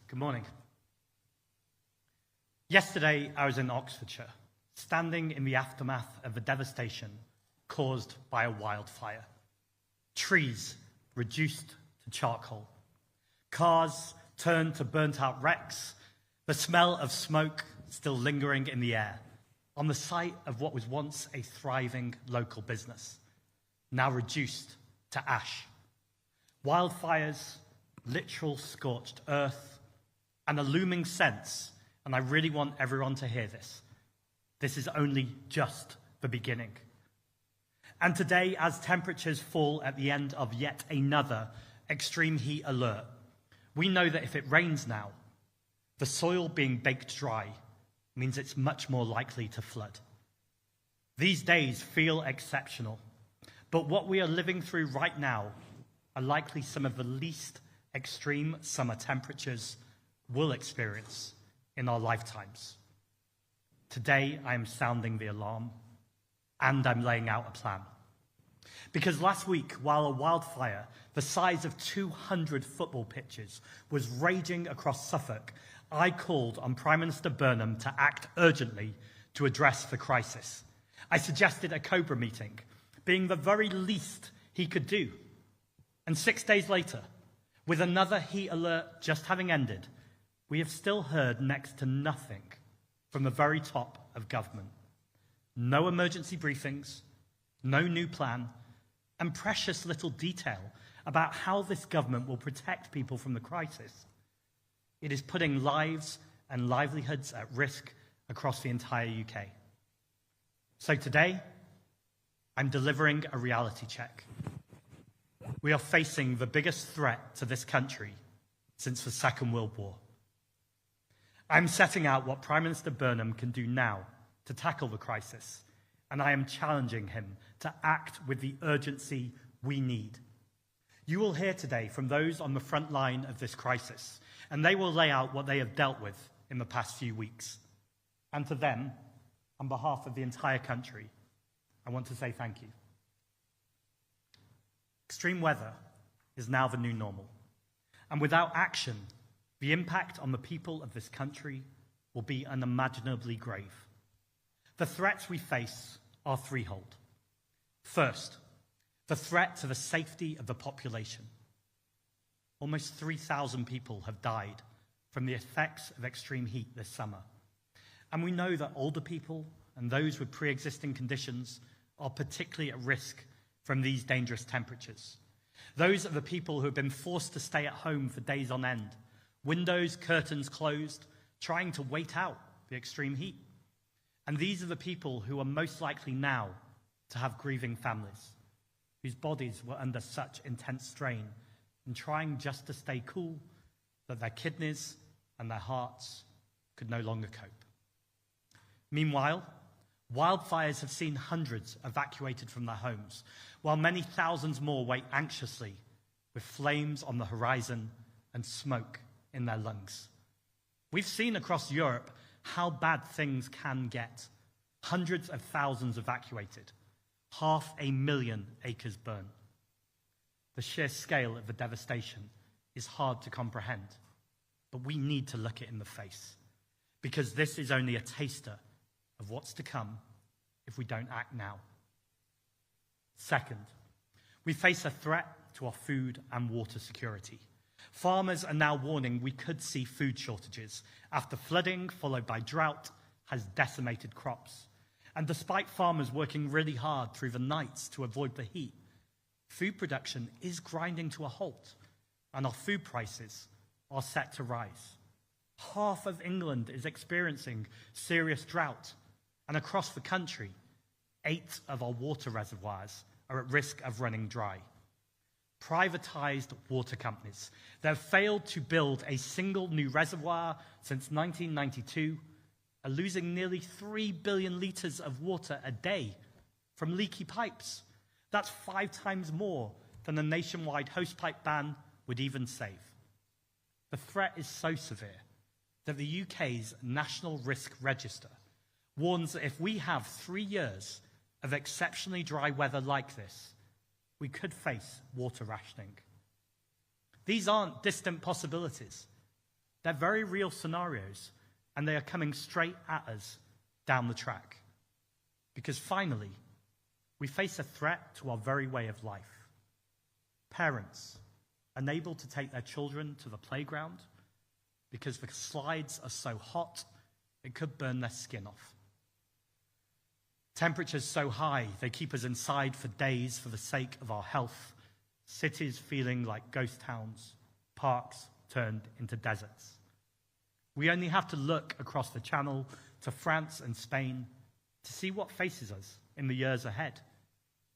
Good morning. Yesterday, I was in Oxfordshire, standing in the aftermath of the devastation caused by a wildfire. Trees reduced to charcoal. Cars turned to burnt-out wrecks. The smell of smoke still lingering in the air on the site of what was once a thriving local business, now reduced to ash. Wildfires, literal scorched earth, and a looming sense, and I really want everyone to hear this, this is only just the beginning. And today, as temperatures fall at the end of yet another extreme heat alert, we know that if it rains now, the soil being baked dry means it's much more likely to flood. These days feel exceptional, but what we are living through right now are likely some of the least extreme summer temperatures we'll experience in our lifetimes. Today, I am sounding the alarm, and I'm laying out a plan. Because last week, while a wildfire the size of 200 football pitches was raging across Suffolk, I called on Prime Minister Burnham to act urgently to address the crisis. I suggested a COBRA meeting, being the very least he could do. And 6 days later, with another heat alert just having ended, we have still heard next to nothing from the very top of government. No emergency briefings, no new plan, and precious little detail about how this government will protect people from the crisis. It is putting lives and livelihoods at risk across the entire UK. So today, I'm delivering a reality check. We are facing the biggest threat to this country since the Second World War. I'm setting out what Prime Minister Burnham can do now to tackle the crisis, and I am challenging him to act with the urgency we need. You will hear today from those on the front line of this crisis, and they will lay out what they have dealt with in the past few weeks. And to them, on behalf of the entire country, I want to say thank you. Extreme weather is now the new normal, and without action, the impact on the people of this country will be unimaginably grave. The threats we face are threefold. First, the threat to the safety of the population. Almost 3,000 people have died from the effects of extreme heat this summer. And we know that older people and those with pre-existing conditions are particularly at risk from these dangerous temperatures. Those are the people who have been forced to stay at home for days on end, windows, curtains closed, trying to wait out the extreme heat. And these are the people who are most likely now to have grieving families, whose bodies were under such intense strain in trying just to stay cool that their kidneys and their hearts could no longer cope. Meanwhile, wildfires have seen hundreds evacuated from their homes, while many thousands more wait anxiously with flames on the horizon and smoke in their lungs. We've seen across Europe how bad things can get. Hundreds of thousands evacuated, 500,000 acres burned. The sheer scale of the devastation is hard to comprehend, but we need to look it in the face, because this is only a taster of what's to come if we don't act now. Second, we face a threat to our food and water security. Farmers are now warning we could see food shortages after flooding, followed by drought, has decimated crops. And despite farmers working really hard through the nights to avoid the heat, food production is grinding to a halt, and our food prices are set to rise. Half of England is experiencing serious drought, and across the country, 8 of our water reservoirs are at risk of running dry. Privatized water companies that have failed to build a single new reservoir since 1992 are losing nearly 3 billion litres of water a day from leaky pipes. That's 5 times more than a nationwide hosepipe ban would even save. The threat is so severe that the UK's National Risk Register warns that if we have 3 years of exceptionally dry weather like this, we could face water rationing. These aren't distant possibilities. They're very real scenarios, and they are coming straight at us down the track. Because finally, we face a threat to our very way of life. Parents, unable to take their children to the playground because the slides are so hot, it could burn their skin off. Temperatures so high, they keep us inside for days for the sake of our health. Cities feeling like ghost towns, parks turned into deserts. We only have to look across the channel to France and Spain to see what faces us in the years ahead.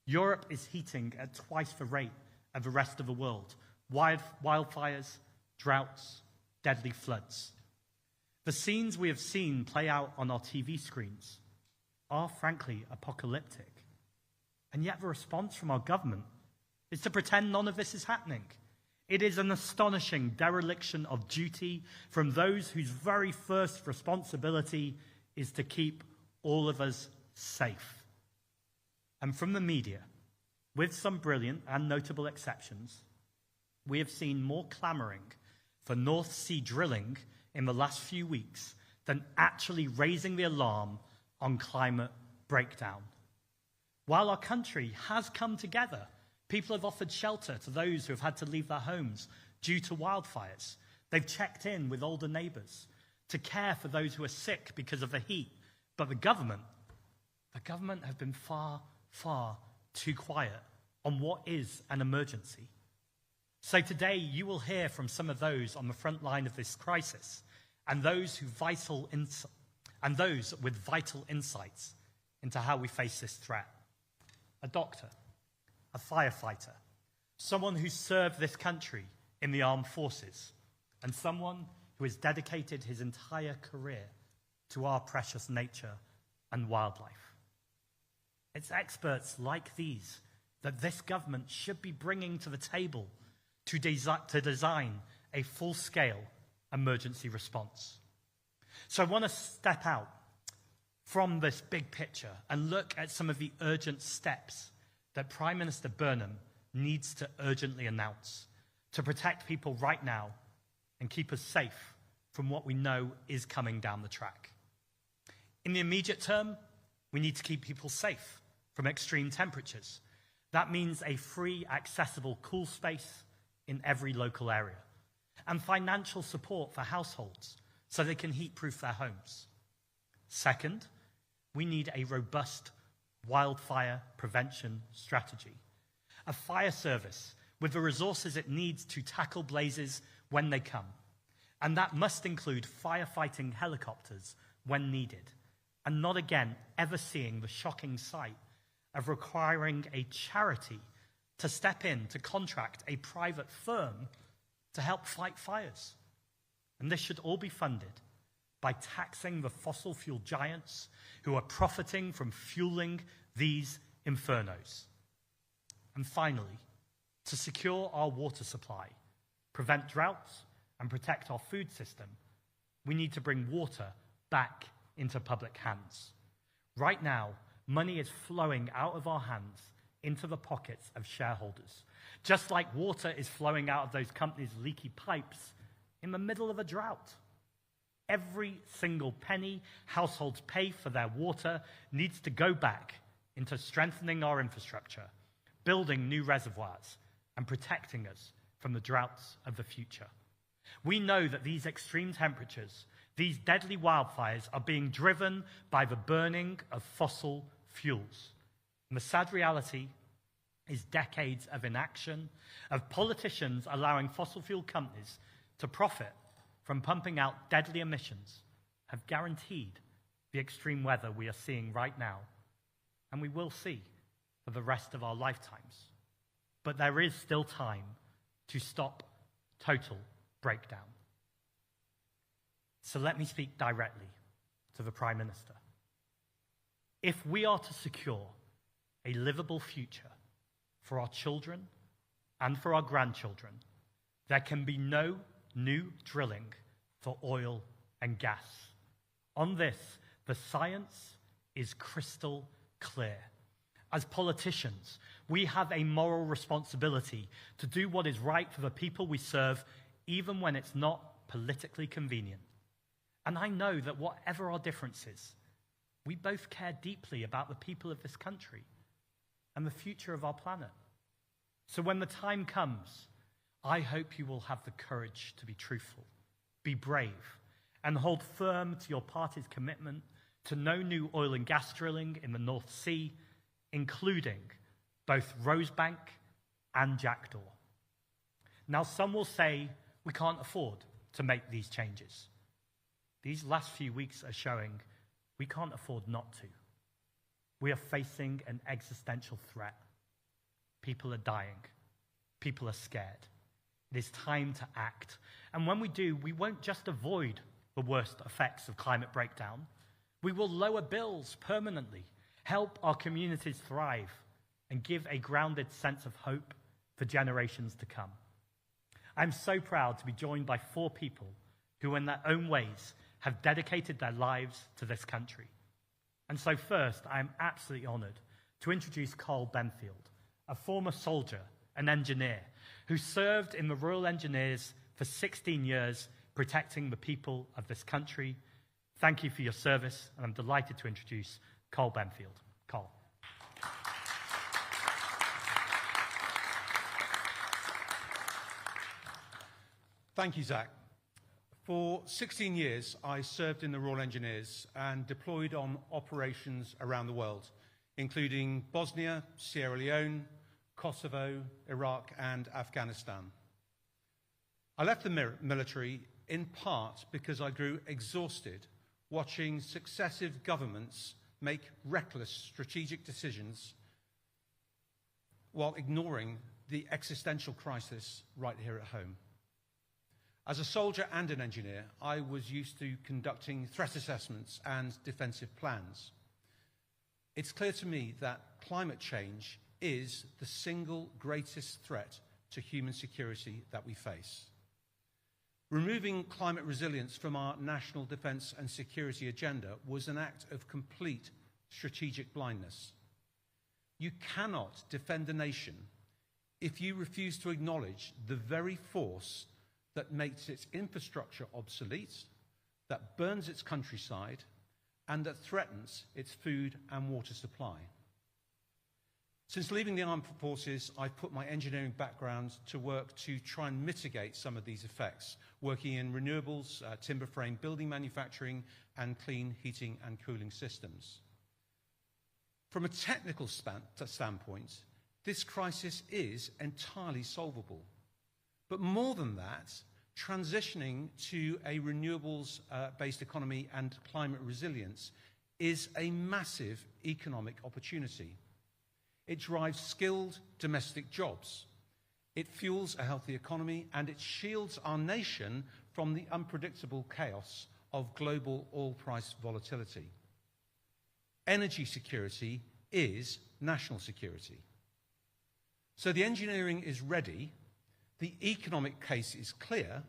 Europe is heating at twice the rate of the rest of the world. Wildfires, droughts, deadly floods. The scenes we have seen play out on our TV screens are frankly apocalyptic. And yet the response from our government is to pretend none of this is happening. It is an astonishing dereliction of duty from those whose very first responsibility is to keep all of us safe. And from the media, with some brilliant and notable exceptions, we have seen more clamoring for North Sea drilling in the last few weeks than actually raising the alarm on climate breakdown. While our country has come together, people have offered shelter to those who have had to leave their homes due to wildfires. They've checked in with older neighbours to care for those who are sick because of the heat. But the government have been far, far too quiet on what is an emergency. So today you will hear from some of those on the front line of this crisis and those with vital insights into how we face this threat. A doctor, a firefighter, someone who served this country in the armed forces, and someone who has dedicated his entire career to our precious nature and wildlife. It's experts like these that this government should be bringing to the table to design a full-scale emergency response. So I want to step out from this big picture and look at some of the urgent steps that Prime Minister Burnham needs to urgently announce to protect people right now and keep us safe from what we know is coming down the track. In the immediate term, we need to keep people safe from extreme temperatures. That means a free, accessible, cool space in every local area, and financial support for households so they can heat-proof their homes. Second, we need a robust wildfire prevention strategy, a fire service with the resources it needs to tackle blazes when they come, and that must include firefighting helicopters when needed, and not again ever seeing the shocking sight of requiring a charity to step in to contract a private firm to help fight fires. And this should all be funded by taxing the fossil fuel giants who are profiting from fueling these infernos. And finally, to secure our water supply, prevent droughts, and protect our food system, we need to bring water back into public hands. Right now, money is flowing out of our hands into the pockets of shareholders, just like water is flowing out of those companies' leaky pipes in the middle of a drought. Every single penny households pay for their water needs to go back into strengthening our infrastructure, building new reservoirs, and protecting us from the droughts of the future. We know that these extreme temperatures, these deadly wildfires, are being driven by the burning of fossil fuels. And the sad reality is decades of inaction, of politicians allowing fossil fuel companies to profit from pumping out deadly emissions, have guaranteed the extreme weather we are seeing right now, and we will see for the rest of our lifetimes. But there is still time to stop total breakdown. So let me speak directly to the Prime Minister. If we are to secure a livable future for our children and for our grandchildren, there can be no new drilling for oil and gas. On this, the science is crystal clear. As politicians, we have a moral responsibility to do what is right for the people we serve, even when it's not politically convenient. And I know that whatever our differences, we both care deeply about the people of this country and the future of our planet. So when the time comes, I hope you will have the courage to be truthful, be brave, and hold firm to your party's commitment to no new oil and gas drilling in the North Sea, including both Rosebank and Jackdaw. Now, some will say we can't afford to make these changes. These last few weeks are showing we can't afford not to. We are facing an existential threat. People are dying. People are scared. It is time to act. And when we do, we won't just avoid the worst effects of climate breakdown. We will lower bills permanently, help our communities thrive, and give a grounded sense of hope for generations to come. I'm so proud to be joined by 4 people who, in their own ways, have dedicated their lives to this country. And so first, I am absolutely honoured to introduce Carl Benfield, a former soldier, an engineer, who served in the Royal Engineers for 16 years, protecting the people of this country. Thank you for your service, and I'm delighted to introduce Carl Benfield. Carl. Thank you, Zack. For 16 years, I served in the Royal Engineers and deployed on operations around the world, including Bosnia, Sierra Leone, Kosovo, Iraq, and Afghanistan. I left the military in part because I grew exhausted watching successive governments make reckless strategic decisions while ignoring the existential crisis right here at home. As a soldier and an engineer, I was used to conducting threat assessments and defensive plans. It's clear to me that climate change is the single greatest threat to human security that we face. Removing climate resilience from our national defence and security agenda was an act of complete strategic blindness. You cannot defend a nation if you refuse to acknowledge the very force that makes its infrastructure obsolete, that burns its countryside, and that threatens its food and water supply. Since leaving the armed forces, I've put my engineering background to work to try and mitigate some of these effects, working in renewables, timber frame building manufacturing, and clean heating and cooling systems. From a technical standpoint, this crisis is entirely solvable. But more than that, transitioning to a renewables-based economy and climate resilience is a massive economic opportunity. It drives skilled domestic jobs. It fuels a healthy economy, and it shields our nation from the unpredictable chaos of global oil price volatility. Energy security is national security. So the engineering is ready. The economic case is clear.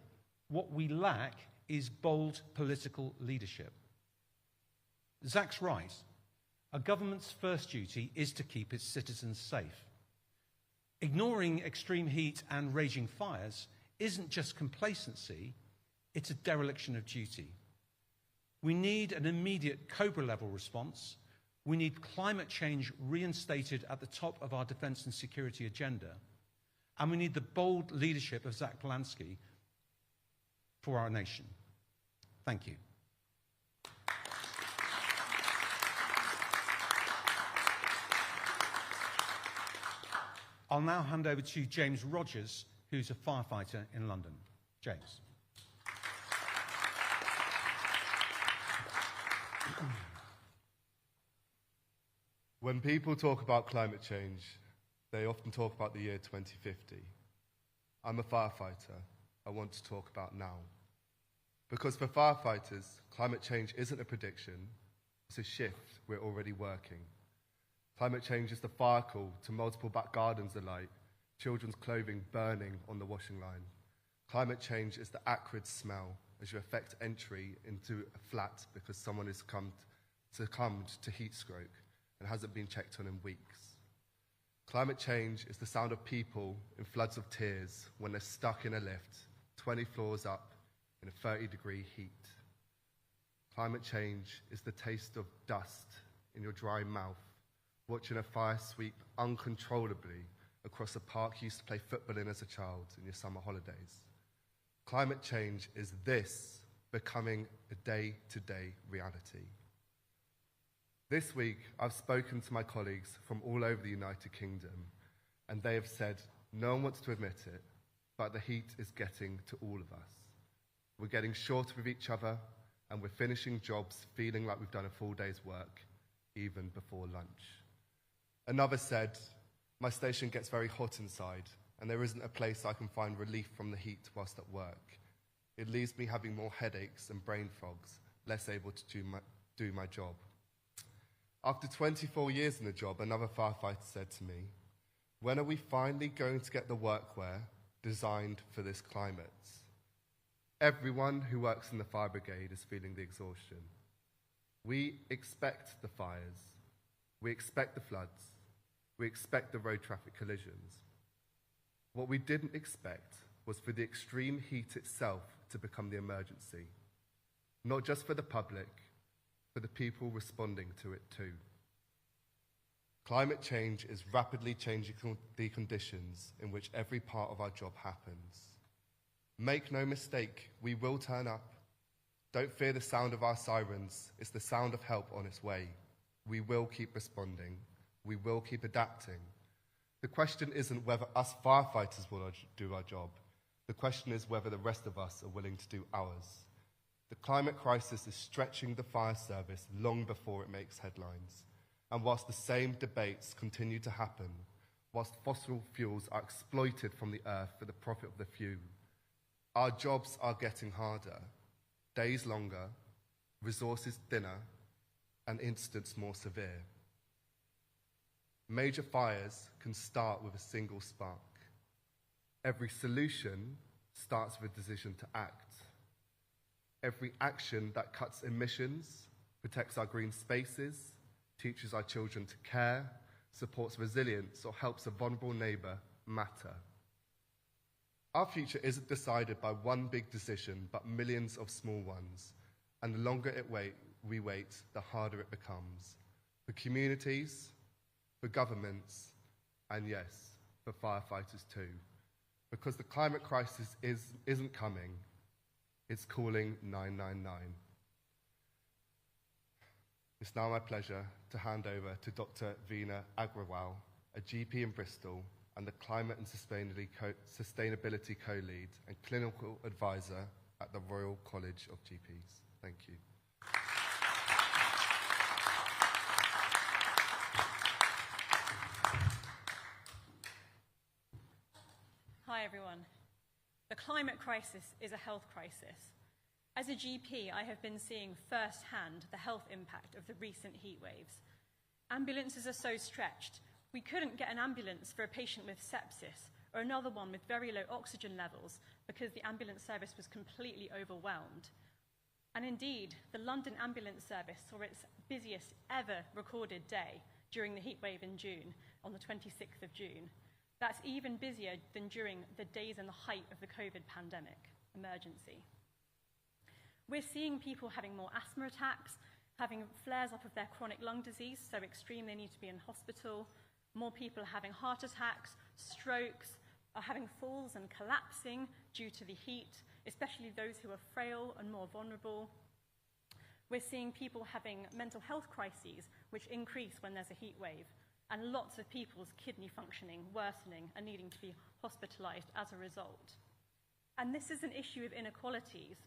What we lack is bold political leadership. Zack's right. A government's first duty is to keep its citizens safe. Ignoring extreme heat and raging fires isn't just complacency, it's a dereliction of duty. We need an immediate Cobra-level response. We need climate change reinstated at the top of our defence and security agenda. And we need the bold leadership of Zack Polanski for our nation. Thank you. I'll now hand over to James Rogers, who's a firefighter in London. James. When people talk about climate change, they often talk about the year 2050. I'm a firefighter. I want to talk about now. Because for firefighters, climate change isn't a prediction, it's a shift we're already working. Climate change is the fire call to multiple back gardens alight, children's clothing burning on the washing line. Climate change is the acrid smell as you effect entry into a flat because someone has succumbed to heat stroke and hasn't been checked on in weeks. Climate change is the sound of people in floods of tears when they're stuck in a lift, 20 floors up, in a 30-degree heat. Climate change is the taste of dust in your dry mouth, watching a fire sweep uncontrollably across a park you used to play football in as a child in your summer holidays. Climate change is this becoming a day-to-day reality. This week, I've spoken to my colleagues from all over the United Kingdom, and they have said, no one wants to admit it, but the heat is getting to all of us. We're getting shorter with each other, and we're finishing jobs feeling like we've done a full day's work, even before lunch. Another said, my station gets very hot inside, and there isn't a place I can find relief from the heat whilst at work. It leaves me having more headaches and brain fogs, less able to do my job. After 24 years in the job, another firefighter said to me, when are we finally going to get the workwear designed for this climate? Everyone who works in the fire brigade is feeling the exhaustion. We expect the fires. We expect the floods. We expect the road traffic collisions. What we didn't expect was for the extreme heat itself to become the emergency, not just for the public, for the people responding to it too. Climate change is rapidly changing the conditions in which every part of our job happens. Make no mistake, we will turn up. Don't fear the sound of our sirens. It's the sound of help on its way. We will keep responding. We will keep adapting. The question isn't whether us firefighters will do our job. The question is whether the rest of us are willing to do ours. The climate crisis is stretching the fire service long before it makes headlines. And whilst the same debates continue to happen, whilst fossil fuels are exploited from the earth for the profit of the few, our jobs are getting harder, days longer, resources thinner, and incidents more severe. Major fires can start with a single spark. Every solution starts with a decision to act. Every action that cuts emissions, protects our green spaces, teaches our children to care, supports resilience, or helps a vulnerable neighbour matter. Our future isn't decided by one big decision, but millions of small ones. And the longer we wait, the harder it becomes. For communities, for governments, and yes, for firefighters too. Because the climate crisis isn't coming, it's calling 999. It's now my pleasure to hand over to Dr. Veena Agrawal, a GP in Bristol and the Climate and Sustainability Co-Lead and Clinical Advisor at the Royal College of GPs. Thank you. Hi everyone. The climate crisis is a health crisis. As a GP, I have been seeing firsthand the health impact of the recent heat waves. Ambulances are so stretched, we couldn't get an ambulance for a patient with sepsis or another one with very low oxygen levels because the ambulance service was completely overwhelmed. And indeed, the London ambulance service saw its busiest ever recorded day during the heat wave in June, on the 26th of June. That's even busier than during the days in the height of the COVID pandemic emergency. We're seeing people having more asthma attacks, having flares up of their chronic lung disease, so extreme they need to be in hospital, more people are having heart attacks, strokes, are having falls and collapsing due to the heat, especially those who are frail and more vulnerable. We're seeing people having mental health crises, which increase when there's a heat wave, and lots of people's kidney functioning worsening and needing to be hospitalised as a result. And this is an issue of inequalities,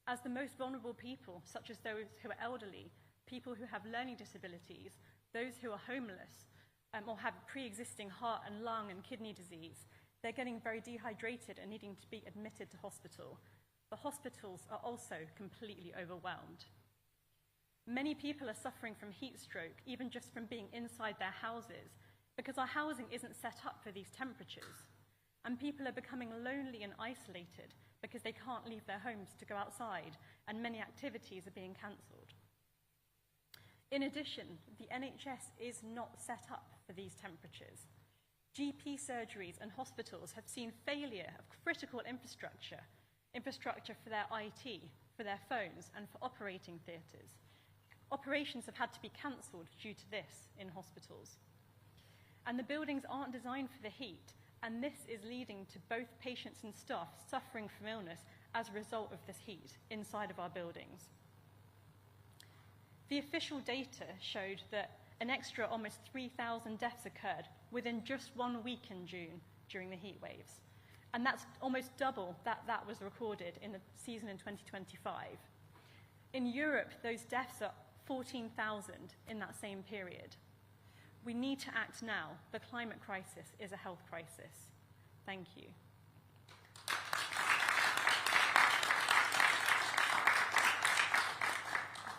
as the most vulnerable people, such as those who are elderly, people who have learning disabilities, those who are homeless, or have pre-existing heart and lung and kidney disease, they're getting very dehydrated and needing to be admitted to hospital. The hospitals are also completely overwhelmed. Many people are suffering from heat stroke, even just from being inside their houses, because our housing isn't set up for these temperatures. And people are becoming lonely and isolated because they can't leave their homes to go outside, and many activities are being cancelled. In addition, the NHS is not set up for these temperatures. GP surgeries and hospitals have seen failure of critical infrastructure, infrastructure for their IT, for their phones, and for operating theatres. Operations have had to be cancelled due to this in hospitals. And the buildings aren't designed for the heat, and this is leading to both patients and staff suffering from illness as a result of this heat inside of our buildings. The official data showed that an extra almost 3,000 deaths occurred within just 1 week in June during the heat waves. And that's almost double that was recorded in the season in 2025. In Europe, those deaths are 14,000 in that same period. We need to act now. The climate crisis is a health crisis. Thank you.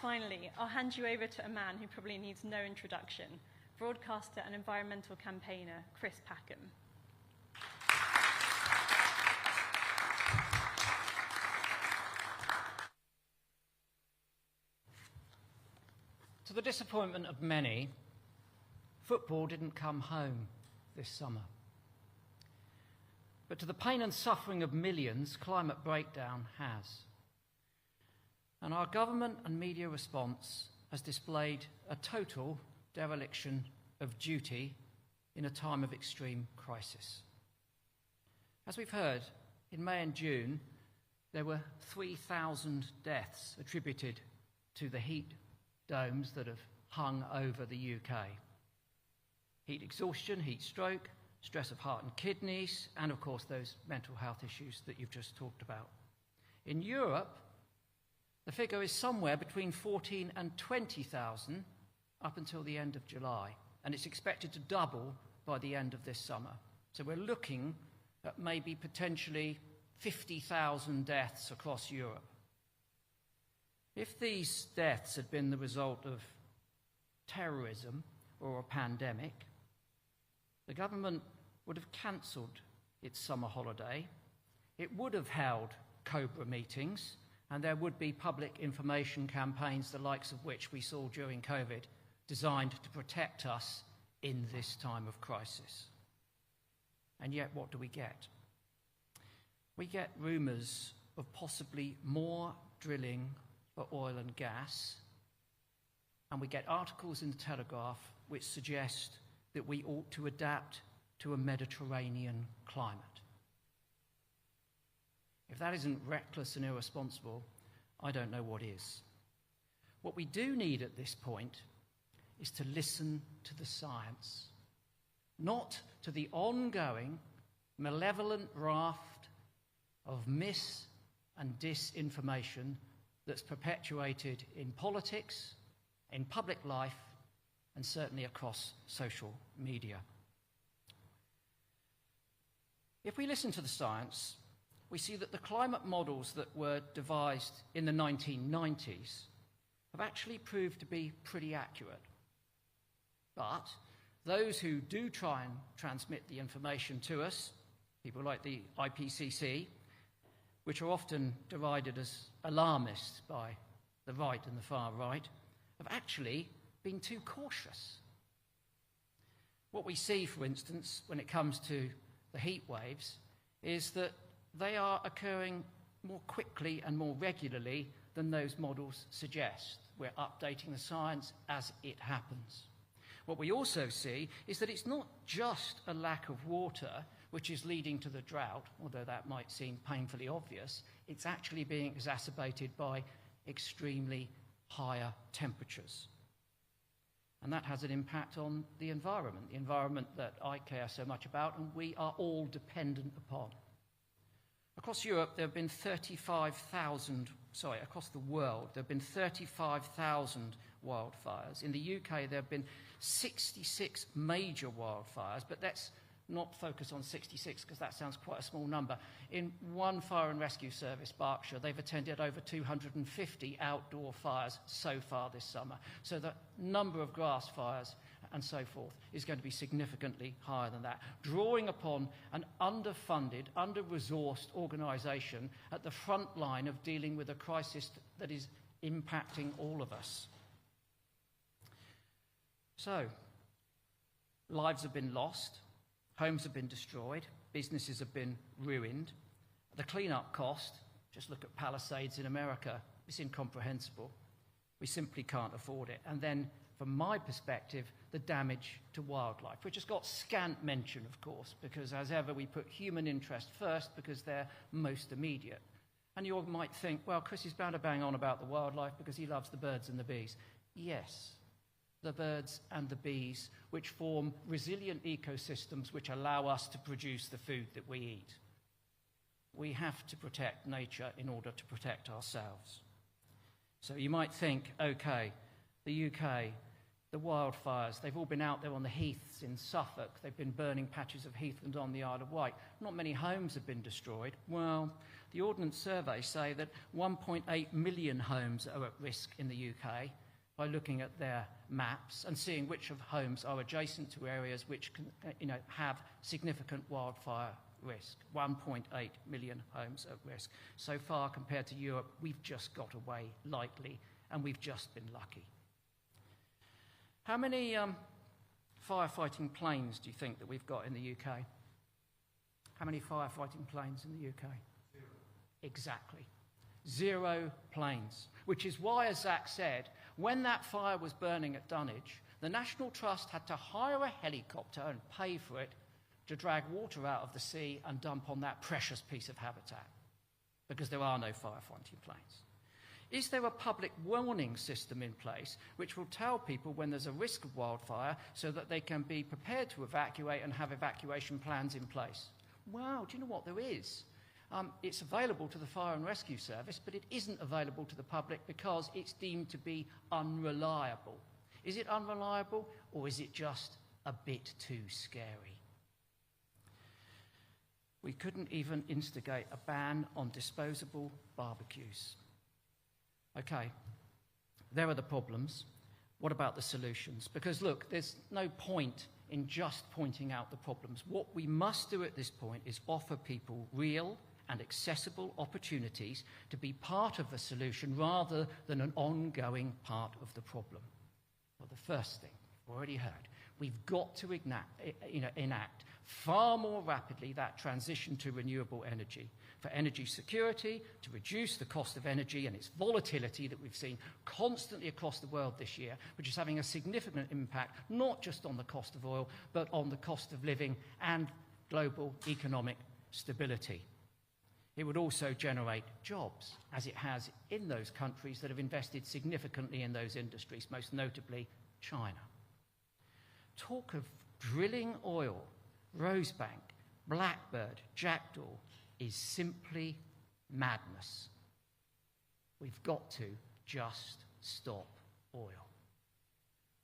Finally, I'll hand you over to a man who probably needs no introduction, broadcaster and environmental campaigner Chris Packham. To the disappointment of many, football didn't come home this summer. But to the pain and suffering of millions, climate breakdown has. And our government and media response has displayed a total dereliction of duty in a time of extreme crisis. As we've heard, in May and June, there were 3,000 deaths attributed to the heat domes that have hung over the UK. Heat exhaustion, heat stroke, stress of heart and kidneys, and of course those mental health issues that you've just talked about. In Europe, the figure is somewhere between 14 and 20,000 up until the end of July, and it's expected to double by the end of this summer. So we're looking at maybe potentially 50,000 deaths across Europe. If these deaths had been the result of terrorism or a pandemic, the government would have cancelled its summer holiday, it would have held COBRA meetings, and there would be public information campaigns, the likes of which we saw during COVID, designed to protect us in this time of crisis. And yet, what do we get? We get rumours of possibly more drilling for oil and gas, and we get articles in the Telegraph which suggest that we ought to adapt to a Mediterranean climate. If that isn't reckless and irresponsible, I don't know what is. What we do need at this point is to listen to the science, not to the ongoing malevolent raft of mis- and disinformation that's perpetuated in politics, in public life, and certainly across social media. If we listen to the science, we see that the climate models that were devised in the 1990s have actually proved to be pretty accurate. But those who do try and transmit the information to us, people like the IPCC, which are often derided as alarmists by the right and the far right, have actually been too cautious. What we see, for instance, when it comes to the heat waves, is that they are occurring more quickly and more regularly than those models suggest. We're updating the science as it happens. What we also see is that it's not just a lack of water which is leading to the drought, although that might seem painfully obvious. It's actually being exacerbated by extremely higher temperatures. And that has an impact on the environment that I care so much about and we are all dependent upon. Across Europe, there have been 35,000, across the world, there have been 35,000 wildfires. In the UK, there have been 66 major wildfires, but let's not focus on 66 because that sounds quite a small number. In one fire and rescue service, Berkshire, they've attended over 250 outdoor fires so far this summer. So the number of grass fires and so forth is going to be significantly higher than that, drawing upon an underfunded, under-resourced organisation at the front line of dealing with a crisis that is impacting all of us. So, lives have been lost, homes have been destroyed, businesses have been ruined. The clean-up cost Just look at Palisades in America. It's incomprehensible. We simply can't afford it. And then, from my perspective, the damage to wildlife, which has got scant mention, of course, because as ever we put human interest first because they're most immediate. And you might think, well, Chris is bound to bang on about the wildlife because he loves the birds and the bees. Yes, the birds and the bees, which form resilient ecosystems which allow us to produce the food that we eat. We have to protect nature in order to protect ourselves. So you might think, okay, the UK, the wildfires, they've all been out there on the heaths in Suffolk. They've been burning patches of heathland on the Isle of Wight. Not many homes have been destroyed. Well, the Ordnance Survey say that 1.8 million homes are at risk in the UK by looking at their maps and seeing which of homes are adjacent to areas which can, have significant wildfire risk. 1.8 million homes at risk. So far, compared to Europe, we've just got away lightly, and we've just been lucky. How many firefighting planes do you think that we've got in the UK? How many firefighting planes in the UK? 0. Exactly. 0 planes. Which is why, as Zack said, when that fire was burning at Dunwich, the National Trust had to hire a helicopter and pay for it to drag water out of the sea and dump on that precious piece of habitat, because there are no firefighting planes. Is there a public warning system in place which will tell people when there's a risk of wildfire so that they can be prepared to evacuate and have evacuation plans in place? Well, do you know what there is? It's available to the Fire and Rescue Service, but it isn't available to the public because it's deemed to be unreliable. Is it unreliable, or is it just a bit too scary? We couldn't even instigate a ban on disposable barbecues. Okay, there are the problems. What about the solutions? Because look, there's no point in just pointing out the problems. What we must do at this point is offer people real and accessible opportunities to be part of the solution rather than an ongoing part of the problem. Well, the first thing, we've already heard, we've got to enact far more rapidly that transition to renewable energy, for energy security, to reduce the cost of energy and its volatility that we've seen constantly across the world this year, which is having a significant impact not just on the cost of oil, but on the cost of living and global economic stability. It would also generate jobs, as it has in those countries that have invested significantly in those industries, most notably China. Talk of drilling oil, Rosebank, Blackbird, Jackdaw is simply madness. We've got to just stop oil.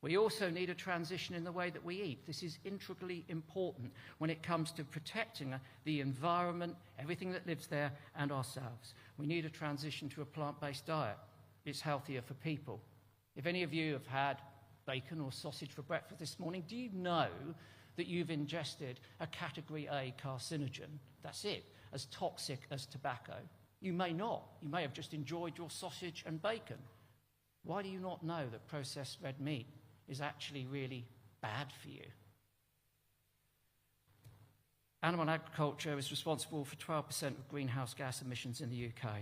We also need a transition in the way that we eat. This is integrally important when it comes to protecting the environment, everything that lives there, and ourselves. We need a transition to a plant-based diet. It's healthier for people. If any of you have had bacon or sausage for breakfast this morning, do you know that you've ingested a category A carcinogen? That's it, as toxic as tobacco. You may not. You may have just enjoyed your sausage and bacon. Why do you not know that processed red meat is actually really bad for you? Animal agriculture is responsible for 12% of greenhouse gas emissions in the UK.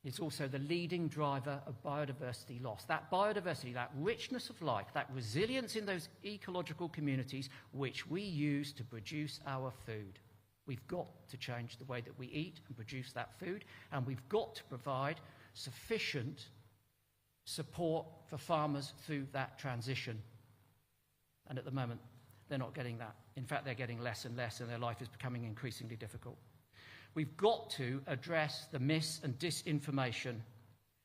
It's also the leading driver of biodiversity loss. That biodiversity, that richness of life, that resilience in those ecological communities which we use to produce our food. We've got to change the way that we eat and produce that food, and we've got to provide sufficient support for farmers through that transition. And at the moment, they're not getting that. In fact, they're getting less and less, and their life is becoming increasingly difficult. We've got to address the mis- and disinformation,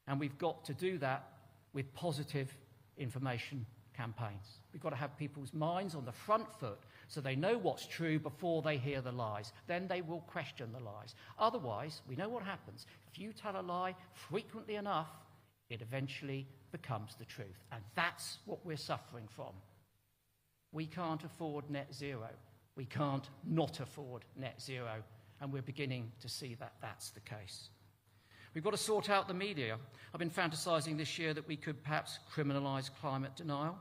and we've got to do that with positive information campaigns. We've got to have people's minds on the front foot so they know what's true before they hear the lies. Then they will question the lies. Otherwise, we know what happens. If you tell a lie frequently enough, it eventually becomes the truth. And that's what we're suffering from. We can't afford net zero. We can't not afford net zero. And we're beginning to see that that's the case. We've got to sort out the media. I've been fantasising this year that we could perhaps criminalise climate denial.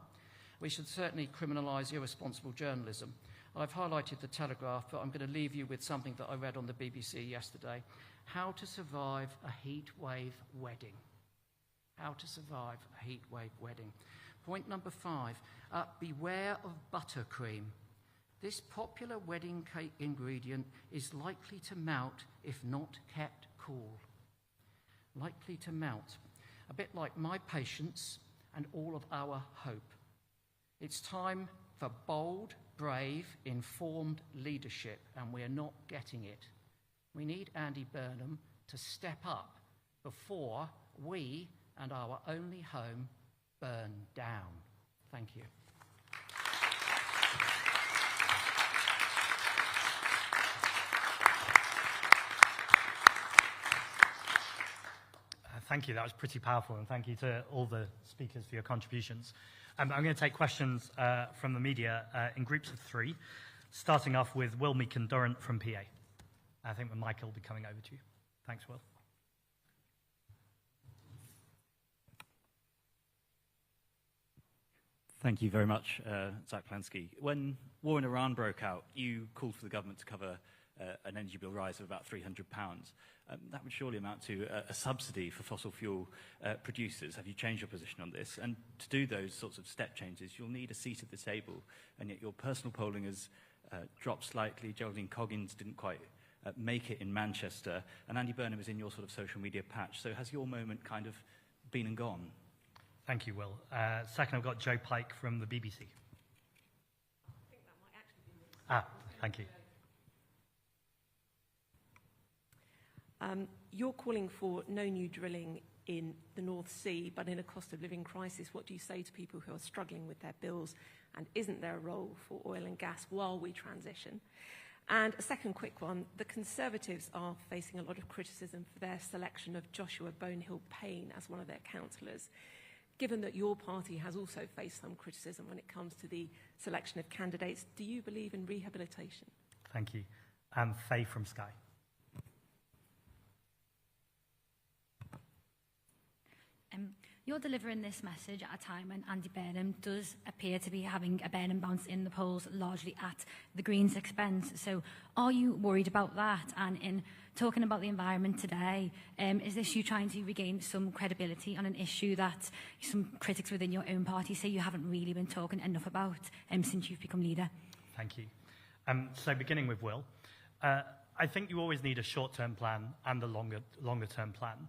We should certainly criminalise irresponsible journalism. I've highlighted the Telegraph, but I'm going to leave you with something that I read on the BBC yesterday. how to survive a heat wave wedding. How to survive a heat wave wedding. Point number 5, beware of buttercream. This popular wedding cake ingredient is likely to melt if not kept cool. Likely to melt. A bit like my patience and all of our hope. It's time for bold, brave, informed leadership, and we're not getting it. We need Andy Burnham to step up before we and our only home burn down. Thank you. Thank you. That was pretty powerful, and thank you to all the speakers for your contributions. I'm going to take questions from the media in groups of 3, starting off with Will Meakin-Durrant from PA. I think the mic will be coming over to you. Thanks, Will. Thank you very much, Zack Polanski. When war in Iran broke out, you called for the government to cover an energy bill rise of about £300. That would surely amount to a subsidy for fossil fuel producers. Have you changed your position on this? And to do those sorts of step changes, you'll need a seat at the table, and yet your personal polling has dropped slightly. Geraldine Coggins didn't quite make it in Manchester, and Andy Burnham is in your sort of social media patch. So has your moment kind of been and gone? Thank you, Will. Second, I've got Joe Pike from the BBC. I think that might actually be Thank you. You're calling for no new drilling in the North Sea, but in a cost of living crisis. What do you say to people who are struggling with their bills? And isn't there a role for oil and gas while we transition? And a second quick one. The Conservatives are facing a lot of criticism for their selection of Joshua Bonehill-Payne as one of their councillors. Given that your party has also faced some criticism when it comes to the selection of candidates, do you believe in rehabilitation? Thank you. Faye from Sky. You're delivering this message at a time when Andy Burnham does appear to be having a Burnham bounce in the polls, largely at the Greens' expense. So are you worried about that? And in talking about the environment today, is this you trying to regain some credibility on an issue that some critics within your own party say you haven't really been talking enough about since you've become leader? Thank you. So beginning with Will, I think you always need a short-term plan and a longer-term plan.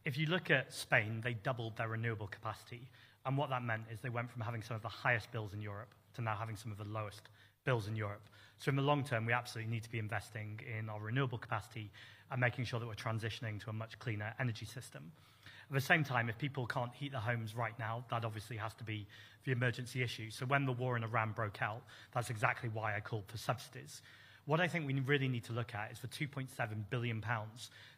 If you look at Spain, they doubled their renewable capacity. And what that meant is they went from having some of the highest bills in Europe to now having some of the lowest bills in Europe. So in the long term, we absolutely need to be investing in our renewable capacity and making sure that we're transitioning to a much cleaner energy system. At the same time, if people can't heat their homes right now, that obviously has to be the emergency issue. So when the war in Iran broke out, that's exactly why I called for subsidies. What I think we really need to look at is the £2.7 billion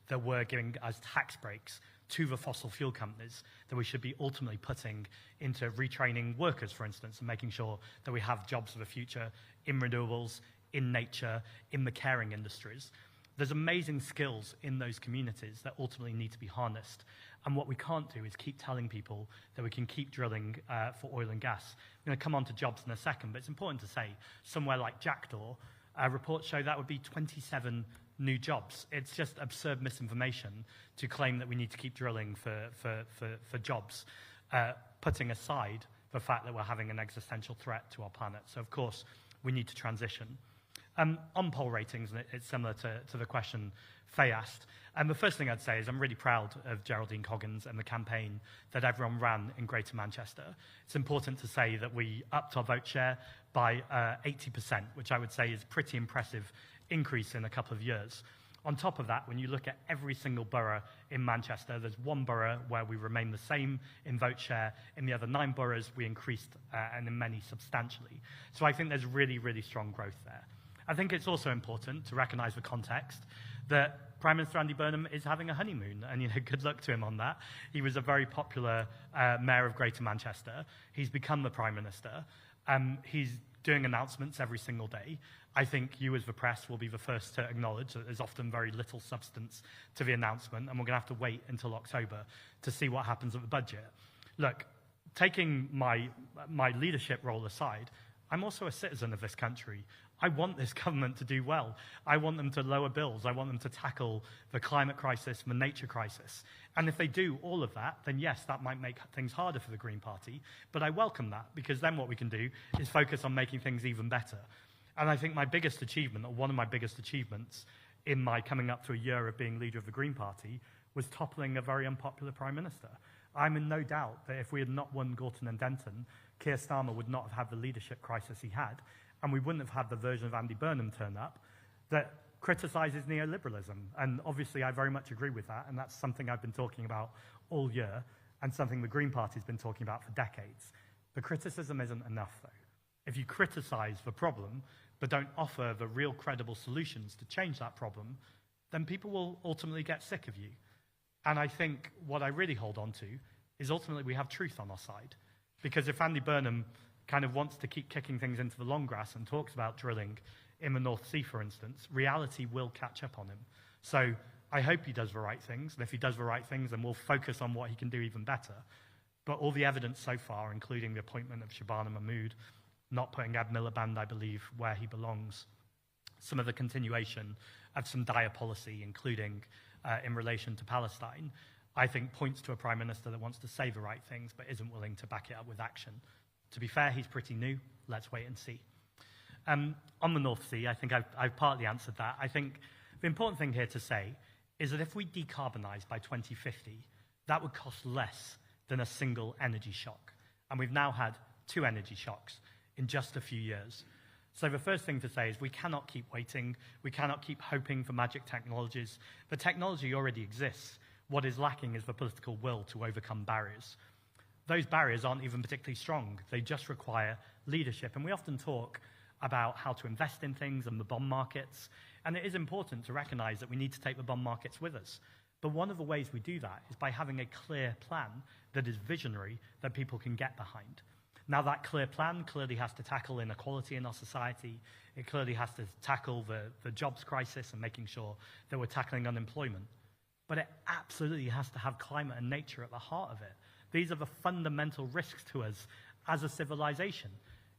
that we're giving as tax breaks to the fossil fuel companies that we should be ultimately putting into retraining workers, for instance, and making sure that we have jobs for the future in renewables, in nature, in the caring industries. There's amazing skills in those communities that ultimately need to be harnessed. And what we can't do is keep telling people that we can keep drilling for oil and gas. I'm going to come on to jobs in a second, but it's important to say somewhere like Jackdaw, reports show that would be 27 new jobs. It's just absurd misinformation to claim that we need to keep drilling for jobs, putting aside the fact that we're having an existential threat to our planet. So, of course, we need to transition. On poll ratings, and it's similar to the question Faye asked, the first thing I'd say is I'm really proud of Geraldine Coggins and the campaign that everyone ran in Greater Manchester. It's important to say that we upped our vote share by 80%, which I would say is a pretty impressive increase in a couple of years. On top of that, when you look at every single borough in Manchester, there's one borough where we remain the same in vote share. In the other 9 boroughs, we increased, and in many substantially. So I think there's really, really strong growth there. I think it's also important to recognise the context that Prime Minister Andy Burnham is having a honeymoon, and good luck to him on that. He was a very popular mayor of Greater Manchester. He's become the Prime Minister. He's doing announcements every single day. I think you as the press will be the first to acknowledge that there's often very little substance to the announcement, and we're going to have to wait until October to see what happens at the budget. Look, taking my leadership role aside, I'm also a citizen of this country. I want this government to do well. I want them to lower bills. I want them to tackle the climate crisis, the nature crisis. And if they do all of that, then yes, that might make things harder for the Green Party. But I welcome that, because then what we can do is focus on making things even better. And I think my biggest achievement, or one of my biggest achievements in my coming up to a year of being leader of the Green Party, was toppling a very unpopular Prime Minister. I'm in no doubt that if we had not won Gorton and Denton, Keir Starmer would not have had the leadership crisis he had, and we wouldn't have had the version of Andy Burnham turn up that criticises neoliberalism. And obviously I very much agree with that, and that's something I've been talking about all year, and something the Green Party's been talking about for decades. The criticism isn't enough, though. If you criticise the problem, but don't offer the real credible solutions to change that problem, then people will ultimately get sick of you. And I think what I really hold on to is ultimately we have truth on our side. Because if Andy Burnham kind of wants to keep kicking things into the long grass and talks about drilling in the North Sea, for instance, reality will catch up on him. So I hope he does the right things. And if he does the right things, then we'll focus on what he can do even better. But all the evidence so far, including the appointment of Shabana Mahmood, not putting Ed Miliband, I believe, where he belongs, some of the continuation of some dire policy, including in relation to Palestine, I think points to a Prime Minister that wants to say the right things but isn't willing to back it up with action. To be fair, he's pretty new. Let's wait and see. On the North Sea, I think I've partly answered that. I think the important thing here to say is that if we decarbonise by 2050, that would cost less than a single energy shock. And we've now had 2 energy shocks in just a few years. So the first thing to say is we cannot keep waiting. We cannot keep hoping for magic technologies. The technology already exists. What is lacking is the political will to overcome barriers. Those barriers aren't even particularly strong. They just require leadership. And we often talk about how to invest in things and the bond markets. And it is important to recognize that we need to take the bond markets with us. But one of the ways we do that is by having a clear plan that is visionary, that people can get behind. Now, that clear plan clearly has to tackle inequality in our society. It clearly has to tackle the jobs crisis and making sure that we're tackling unemployment. But it absolutely has to have climate and nature at the heart of it. These are the fundamental risks to us as a civilization.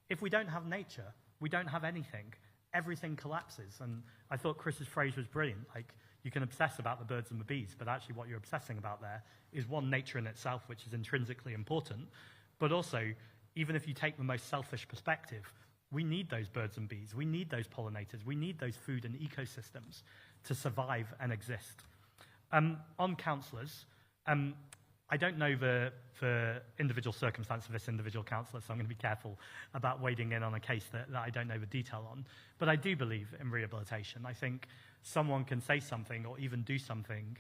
If we don't have nature, we don't have anything. Everything collapses. And I thought Chris's phrase was brilliant. Like, you can obsess about the birds and the bees, but actually what you're obsessing about there is, one, nature in itself, which is intrinsically important, but also, even if you take the most selfish perspective, we need those birds and bees. We need those pollinators. We need those food and ecosystems to survive and exist. On councillors, I don't know the individual circumstance of this individual councillor, so I'm going to be careful about wading in on a case that I don't know the detail on. But I do believe in rehabilitation. I think someone can say something or even do something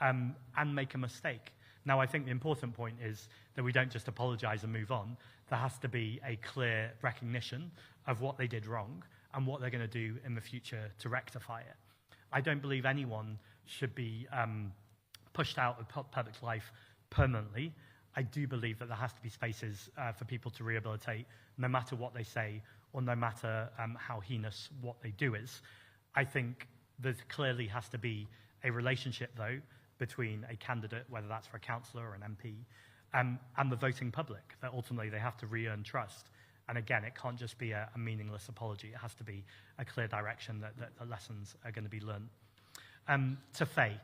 and make a mistake. Now, I think the important point is that we don't just apologise and move on. There has to be a clear recognition of what they did wrong and what they're going to do in the future to rectify it. I don't believe anyone should be pushed out of public life permanently. I do believe that there has to be spaces for people to rehabilitate, no matter what they say or no matter how heinous what they do is. I think there clearly has to be a relationship, though, between a candidate, whether that's for a councillor or an MP, and the voting public, that ultimately they have to re-earn trust. And again, it can't just be a meaningless apology. It has to be a clear direction that the lessons are going to be learned. To Faye,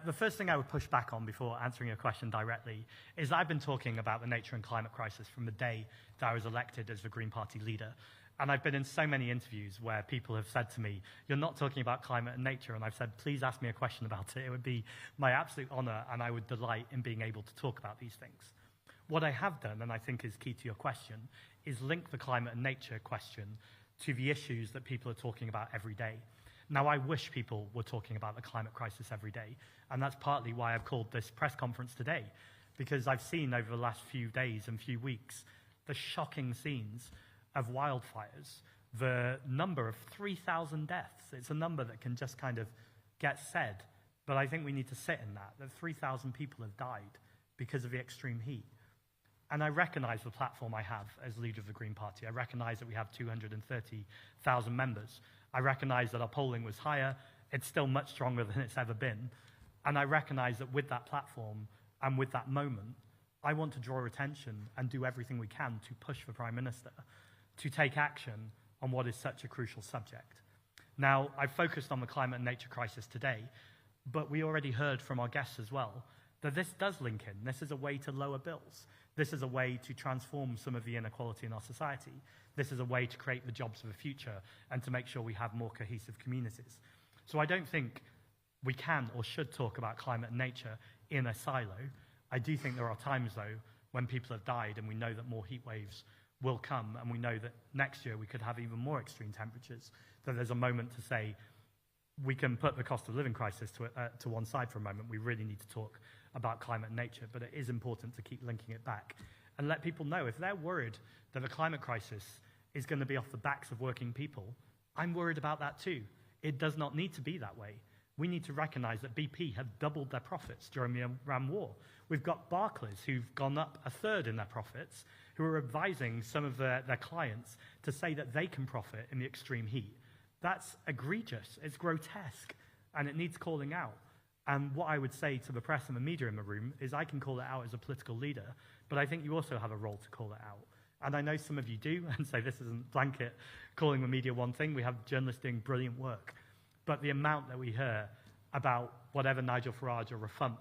the first thing I would push back on before answering your question directly is that I've been talking about the nature and climate crisis from the day that I was elected as the Green Party leader. And I've been in so many interviews where people have said to me, you're not talking about climate and nature. And I've said, please ask me a question about it. It would be my absolute honour, and I would delight in being able to talk about these things. What I have done, and I think is key to your question, is link the climate and nature question to the issues that people are talking about every day. Now, I wish people were talking about the climate crisis every day, and that's partly why I've called this press conference today, because I've seen over the last few days and few weeks the shocking scenes of wildfires, the number of 3,000 deaths. It's a number that can just kind of get said, but I think we need to sit in that 3,000 people have died because of the extreme heat. And I recognise the platform I have as leader of the Green Party. I recognise that we have 230,000 members. I recognise that our polling was higher. It's still much stronger than it's ever been. And I recognise that with that platform and with that moment, I want to draw attention and do everything we can to push the Prime Minister to take action on what is such a crucial subject. Now, I've focused on the climate and nature crisis today, but we already heard from our guests as well that this does link in. This is a way to lower bills. This is a way to transform some of the inequality in our society. This is a way to create the jobs of the future and to make sure we have more cohesive communities. So I don't think we can or should talk about climate and nature in a silo. I do think there are times, though, when people have died and we know that more heat waves will come, and we know that next year we could have even more extreme temperatures, that there's a moment to say we can put the cost of living crisis to one side for a moment. We really need to talk about climate and nature, but it is important to keep linking it back and let people know if they're worried that the climate crisis is going to be off the backs of working people, I'm worried about that too. It does not need to be that way. We need to recognize that BP have doubled their profits during the Iran war. We've got Barclays who've gone up a third in their profits, who are advising some of their clients to say that they can profit in the extreme heat. That's egregious, it's grotesque, and it needs calling out. And what I would say to the press and the media in the room is I can call it out as a political leader, but I think you also have a role to call it out. And I know some of you do, and so this isn't blanket calling the media one thing. We have journalists doing brilliant work. But the amount that we hear about whatever Nigel Farage or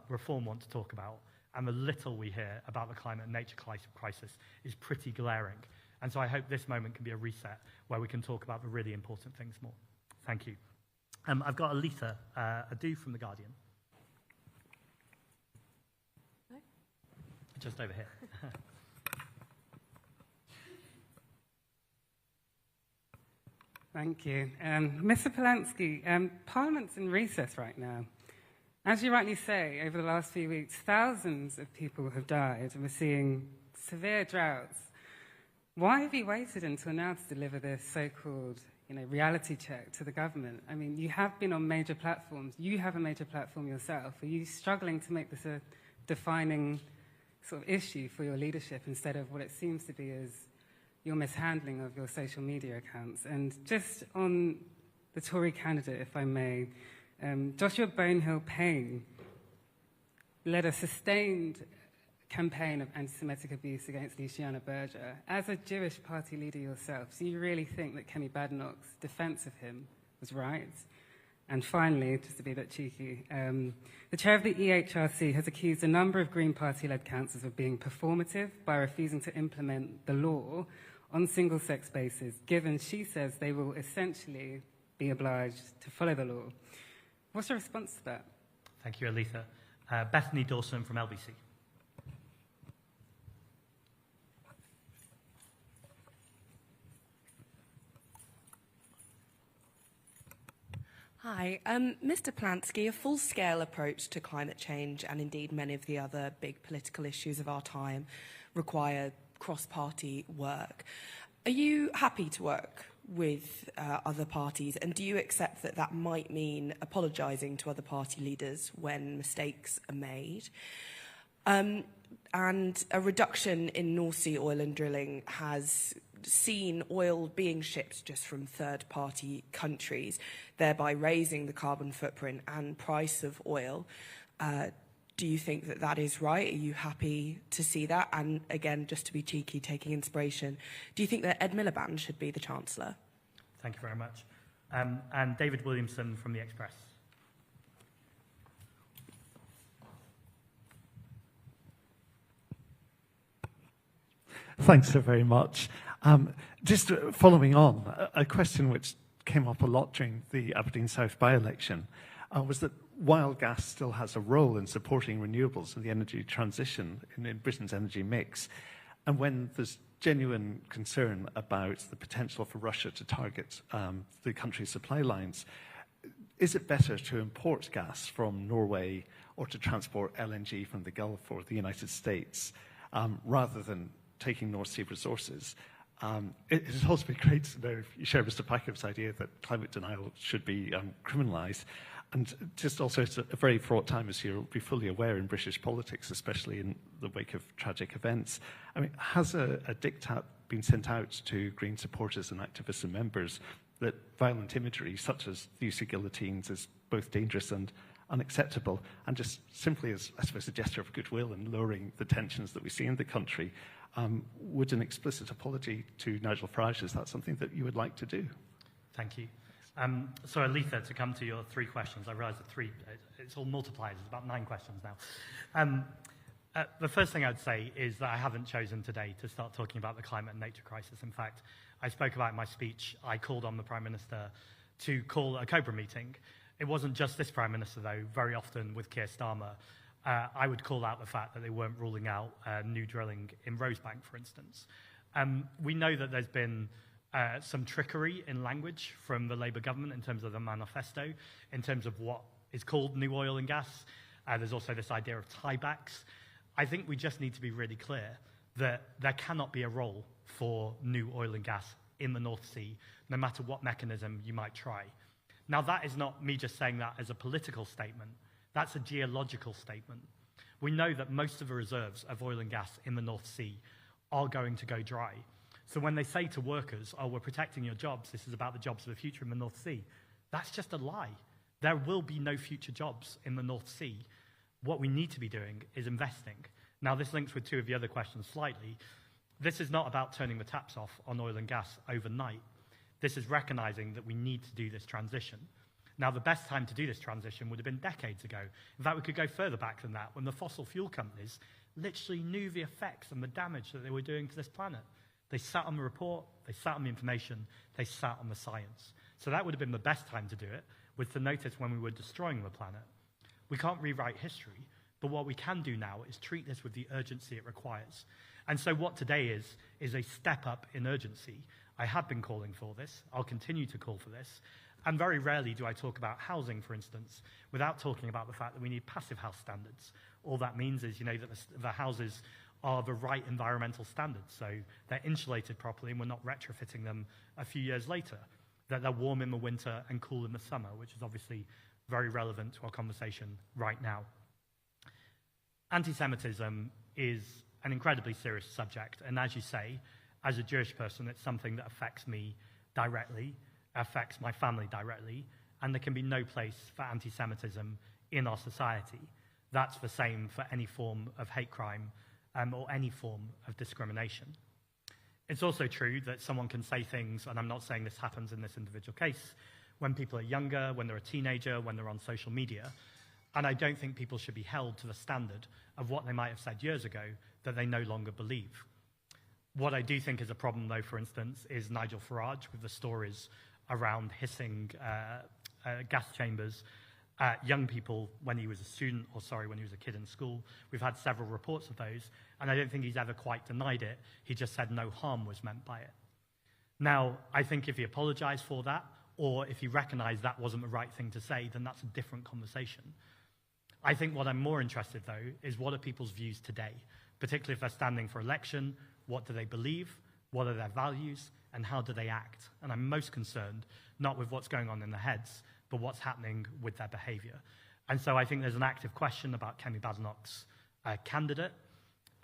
Reform want to talk about, and the little we hear about the climate and nature crisis is pretty glaring. And so I hope this moment can be a reset where we can talk about the really important things more. Thank you. I've got Alita Adu from The Guardian. No? Just over here. Thank you. Mr. Polanski, Parliament's in recess right now. As you rightly say, over the last few weeks, thousands of people have died, and we're seeing severe droughts. Why have you waited until now to deliver this so-called, reality check to the government? I mean, you have been on major platforms. You have a major platform yourself. Are you struggling to make this a defining sort of issue for your leadership instead of what it seems to be as your mishandling of your social media accounts? And just on the Tory candidate, if I may, Joshua Bonehill-Payne led a sustained campaign of anti-Semitic abuse against Luciana Berger. As a Jewish party leader yourself, do you really think that Kemi Badenoch's defence of him was right? And finally, just to be a bit cheeky, the chair of the EHRC has accused a number of Green Party-led councils of being performative by refusing to implement the law on single-sex bases, given she says they will essentially be obliged to follow the law. What's your response to that? Thank you, Alita. Bethany Dawson from LBC. Hi. Mr. Polanski, a full-scale approach to climate change and indeed many of the other big political issues of our time require cross-party work. Are you happy to work with other parties, and do you accept that that might mean apologising to other party leaders when mistakes are made? And a reduction in North Sea oil and drilling has seen oil being shipped just from third-party countries, thereby raising the carbon footprint and price of oil. Do you think that that is right? Are you happy to see that? And again, just to be cheeky, taking inspiration, do you think that Ed Miliband should be the Chancellor? Thank you very much. And David Williamson from The Express. Thanks so very much. Just following on, a question which came up a lot during the Aberdeen South by-election was that while gas still has a role in supporting renewables and the energy transition in Britain's energy mix, and when there's genuine concern about the potential for Russia to target the country's supply lines, is it better to import gas from Norway or to transport LNG from the Gulf or the United States rather than taking North Sea resources? It has also been great to know if you share Mr. Packett's idea that climate denial should be criminalised. And just also, it's a very fraught time, as you'll be fully aware, in British politics, especially in the wake of tragic events. I mean, has a diktat been sent out to Green supporters and activists and members that violent imagery, such as the use of guillotines, is both dangerous and unacceptable, and just simply as, I suppose, a gesture of goodwill and lowering the tensions that we see in the country, would an explicit apology to Nigel Farage, is that something that you would like to do? Thank you. So, Aletha, to come to your 3 questions, I realise that 3, it's all multiplied, it's about 9 questions now. The first thing I'd say is that I haven't chosen today to start talking about the climate and nature crisis. In fact, I spoke about in my speech, I called on the Prime Minister to call a COBRA meeting. It wasn't just this Prime Minister, though. Very often with Keir Starmer, I would call out the fact that they weren't ruling out new drilling in Rosebank, for instance. We know that there's been some trickery in language from the Labour government in terms of the manifesto, in terms of what is called new oil and gas. There's also this idea of tiebacks. I think we just need to be really clear that there cannot be a role for new oil and gas in the North Sea, no matter what mechanism you might try. Now, that is not me just saying that as a political statement. That's a geological statement. We know that most of the reserves of oil and gas in the North Sea are going to go dry. So when they say to workers, oh, we're protecting your jobs, this is about the jobs of the future in the North Sea, that's just a lie. There will be no future jobs in the North Sea. What we need to be doing is investing. Now, this links with 2 of the other questions slightly. This is not about turning the taps off on oil and gas overnight. This is recognizing that we need to do this transition. Now, the best time to do this transition would have been decades ago. In fact, we could go further back than that, when the fossil fuel companies literally knew the effects and the damage that they were doing to this planet. They sat on the report, they sat on the information, they sat on the science. So that would have been the best time to do it, was to notice when we were destroying the planet. We can't rewrite history, but what we can do now is treat this with the urgency it requires. And so what today is a step up in urgency. I have been calling for this. I'll continue to call for this. And very rarely do I talk about housing, for instance, without talking about the fact that we need passive house standards. All that means is, that the houses are the right environmental standards, so they're insulated properly and we're not retrofitting them a few years later, that they're warm in the winter and cool in the summer, which is obviously very relevant to our conversation right now. Anti-Semitism is an incredibly serious subject, and as you say, as a Jewish person, it's something that affects me directly, affects my family directly, and there can be no place for anti-Semitism in our society. That's the same for any form of hate crime or any form of discrimination. It's also true that someone can say things, and I'm not saying this happens in this individual case, when people are younger, when they're a teenager, when they're on social media, and I don't think people should be held to the standard of what they might have said years ago that they no longer believe. What I do think is a problem, though, for instance, is Nigel Farage with the stories around hissing gas chambers at young people when he was when he was a kid in school. We've had several reports of those, and I don't think he's ever quite denied it. He just said no harm was meant by it. Now, I think if he apologized for that, or if he recognized that wasn't the right thing to say, then that's a different conversation. I think what I'm more interested, though, is what are people's views today, particularly if they're standing for election. What do they believe? What are their values? And how do they act? And I'm most concerned not with what's going on in their heads, but what's happening with their behavior. And so I think there's an active question about Kemi Badenoch's candidate,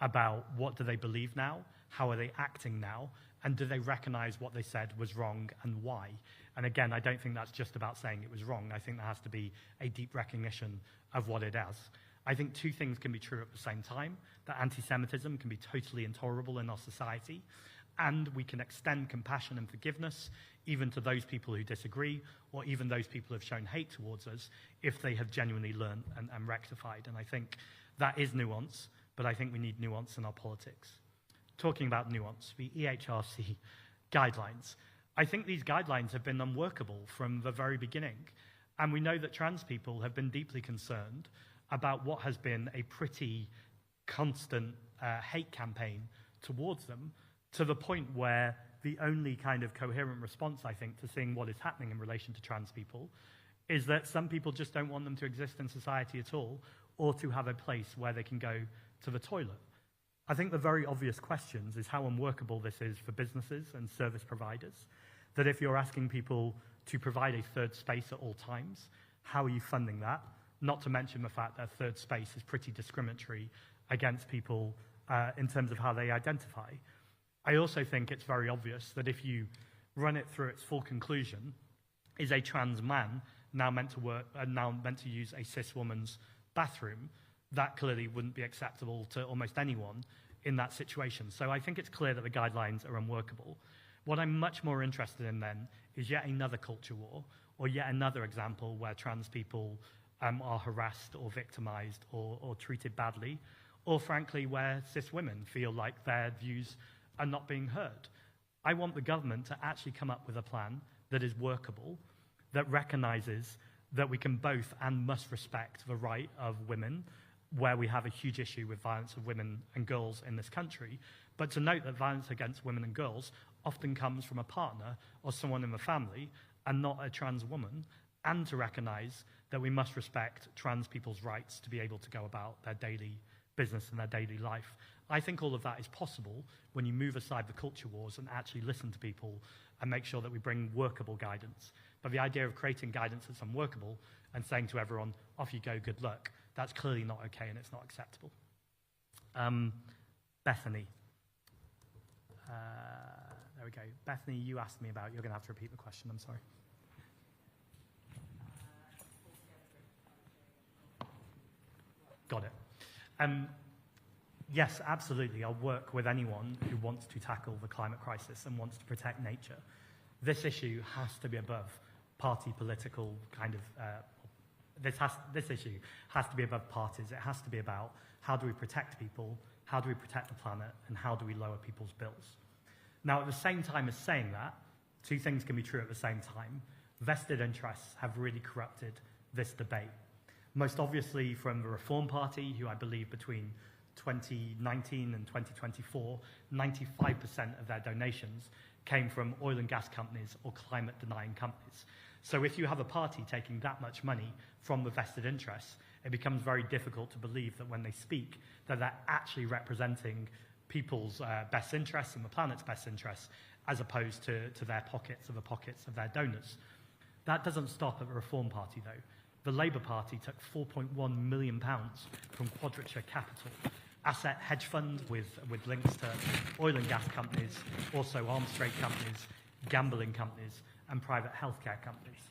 about what do they believe now, how are they acting now, and do they recognize what they said was wrong and why? And again, I don't think that's just about saying it was wrong. I think there has to be a deep recognition of what it is. I think 2 things can be true at the same time, that anti-Semitism can be totally intolerable in our society, and we can extend compassion and forgiveness even to those people who disagree, or even those people who have shown hate towards us, if they have genuinely learned and rectified. And I think that is nuance, but I think we need nuance in our politics. Talking about nuance, the EHRC guidelines. I think these guidelines have been unworkable from the very beginning. And we know that trans people have been deeply concerned about what has been a pretty constant hate campaign towards them, to the point where the only kind of coherent response, I think, to seeing what is happening in relation to trans people is that some people just don't want them to exist in society at all, or to have a place where they can go to the toilet. I think the very obvious questions is how unworkable this is for businesses and service providers, that if you're asking people to provide a third space at all times, how are you funding that? Not to mention the fact that third space is pretty discriminatory against people in terms of how they identify. I also think it's very obvious that if you run it through its full conclusion, is a trans man now meant to use a cis woman's bathroom? That clearly wouldn't be acceptable to almost anyone in that situation. So I think it's clear that the guidelines are unworkable. What I'm much more interested in then is yet another culture war, or yet another example where trans people are harassed or victimized or treated badly, or frankly where cis women feel like their views are not being heard. I want the government to actually come up with a plan that is workable, that recognizes that we can both and must respect the right of women, where we have a huge issue with violence of women and girls in this country, but to note that violence against women and girls often comes from a partner or someone in the family and not a trans woman, and to recognize that we must respect trans people's rights to be able to go about their daily business and their daily life. I think all of that is possible when you move aside the culture wars and actually listen to people and make sure that we bring workable guidance. But the idea of creating guidance that's unworkable and saying to everyone, off you go, good luck, that's clearly not okay and it's not acceptable. Bethany. There we go. Bethany, you asked me about, you're going to have to repeat the question, I'm sorry. Got it. Yes, absolutely. I'll work with anyone who wants to tackle the climate crisis and wants to protect nature. This issue has to be above party political kind of, this issue has to be above parties. It has to be about how do we protect people, how do we protect the planet, and how do we lower people's bills. Now, at the same time as saying that, two things can be true at the same time. Vested interests have really corrupted this debate. Most obviously from the Reform Party, who I believe between 2019 and 2024, 95% of their donations came from oil and gas companies or climate-denying companies. So if you have a party taking that much money from the vested interests, it becomes very difficult to believe that when they speak, that they're actually representing people's best interests and the planet's best interests, as opposed to their pockets or the pockets of their donors. That doesn't stop at the Reform Party, though. The Labour Party took £4.1 million from Quadrature Capital, asset hedge fund with links to oil and gas companies, also arms trade companies, gambling companies, and private healthcare companies.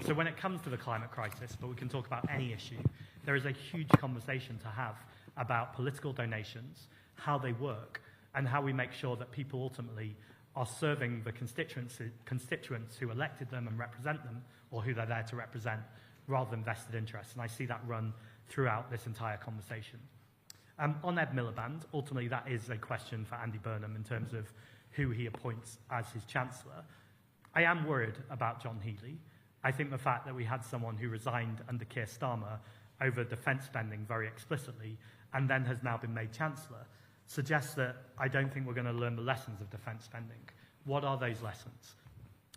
So when it comes to the climate crisis, but we can talk about any issue, there is a huge conversation to have about political donations, how they work, and how we make sure that people ultimately are serving the constituents who elected them and represent them, or who they're there to represent, rather than vested interests. And I see that run throughout this entire conversation. On Ed Miliband, ultimately that is a question for Andy Burnham in terms of who he appoints as his Chancellor. I am worried about John Healey. I think the fact that we had someone who resigned under Keir Starmer over defence spending very explicitly and then has now been made Chancellor suggests that I don't think we're going to learn the lessons of defence spending. What are those lessons?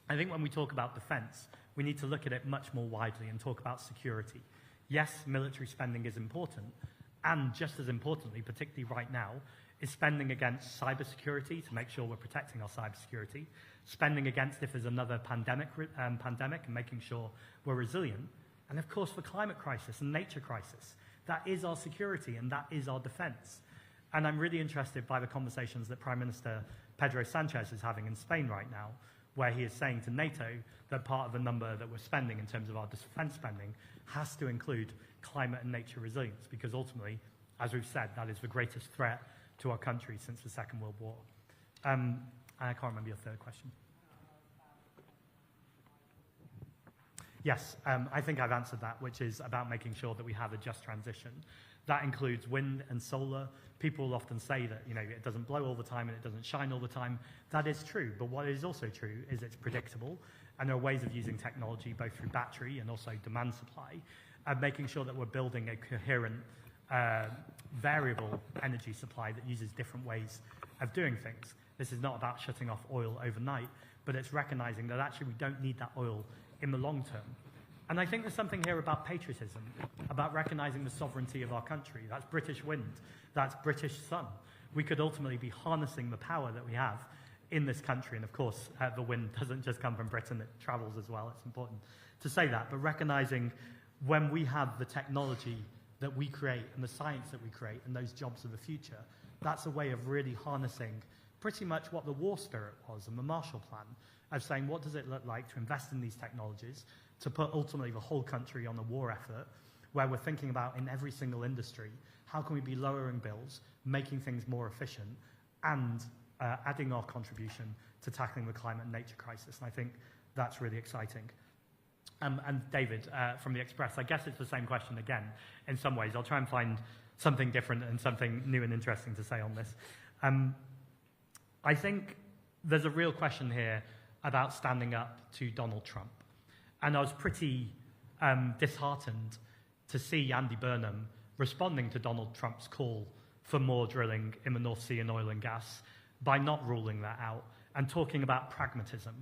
I think when we talk about defence, we need to look at it much more widely and talk about security. Yes, military spending is important, and just as importantly, particularly right now, is spending against cybersecurity to make sure we're protecting our cybersecurity, spending against if there's another pandemic and making sure we're resilient, and of course the climate crisis and nature crisis. That is our security and that is our defence. And I'm really interested by the conversations that Prime Minister Pedro Sanchez is having in Spain right now, where he is saying to NATO that part of the number that we're spending in terms of our defence spending has to include climate and nature resilience, because ultimately, as we've said, that is the greatest threat to our country since the Second World War. I can't remember your third question. Yes, I think I've answered that, which is about making sure that we have a just transition. That includes wind and solar. People will often say that, you know, it doesn't blow all the time and it doesn't shine all the time. That is true, but what is also true is it's predictable, and there are ways of using technology, both through battery and also demand supply, and making sure that we're building a coherent, variable energy supply that uses different ways of doing things. This is not about shutting off oil overnight, but it's recognizing that actually we don't need that oil in the long term. And I think there's something here about patriotism, about recognizing the sovereignty of our country. That's British wind, that's British sun. We could ultimately be harnessing the power that we have in this country. And of course, the wind doesn't just come from Britain, it travels as well. It's important to say that. But recognizing when we have the technology that we create and the science that we create and those jobs of the future, that's a way of really harnessing pretty much what the war spirit was and the Marshall Plan, of saying what does it look like to invest in these technologies, to put ultimately the whole country on a war effort, where we're thinking about in every single industry, how can we be lowering bills, making things more efficient, and adding our contribution to tackling the climate and nature crisis. And I think that's really exciting. And David, from The Express, I guess it's the same question again in some ways. I'll try and find something different and something new and interesting to say on this. I think there's a real question here about standing up to Donald Trump. And I was pretty disheartened to see Andy Burnham responding to Donald Trump's call for more drilling in the North Sea and oil and gas by not ruling that out and talking about pragmatism.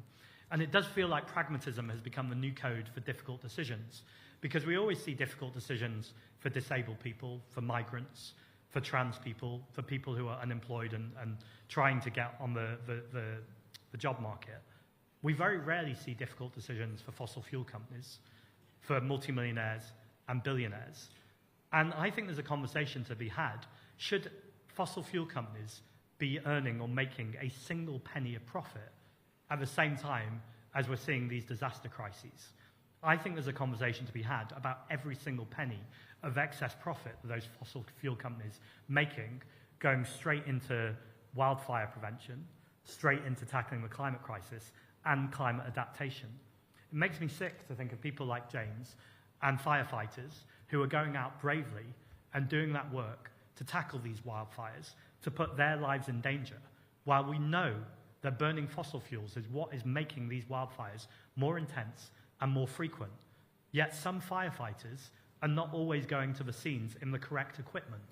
And it does feel like pragmatism has become the new code for difficult decisions, because we always see difficult decisions for disabled people, for migrants, for trans people, for people who are unemployed and trying to get on the job market. We very rarely see difficult decisions for fossil fuel companies, for multimillionaires and billionaires. And I think there's a conversation to be had. Should fossil fuel companies be earning or making a single penny of profit at the same time as we're seeing these disaster crises? I think there's a conversation to be had about every single penny of excess profit that those fossil fuel companies making going straight into wildfire prevention, straight into tackling the climate crisis and climate adaptation. It makes me sick to think of people like James and firefighters who are going out bravely and doing that work to tackle these wildfires, to put their lives in danger, while we know that burning fossil fuels is what is making these wildfires more intense and more frequent. Yet some firefighters are not always going to the scenes in the correct equipment.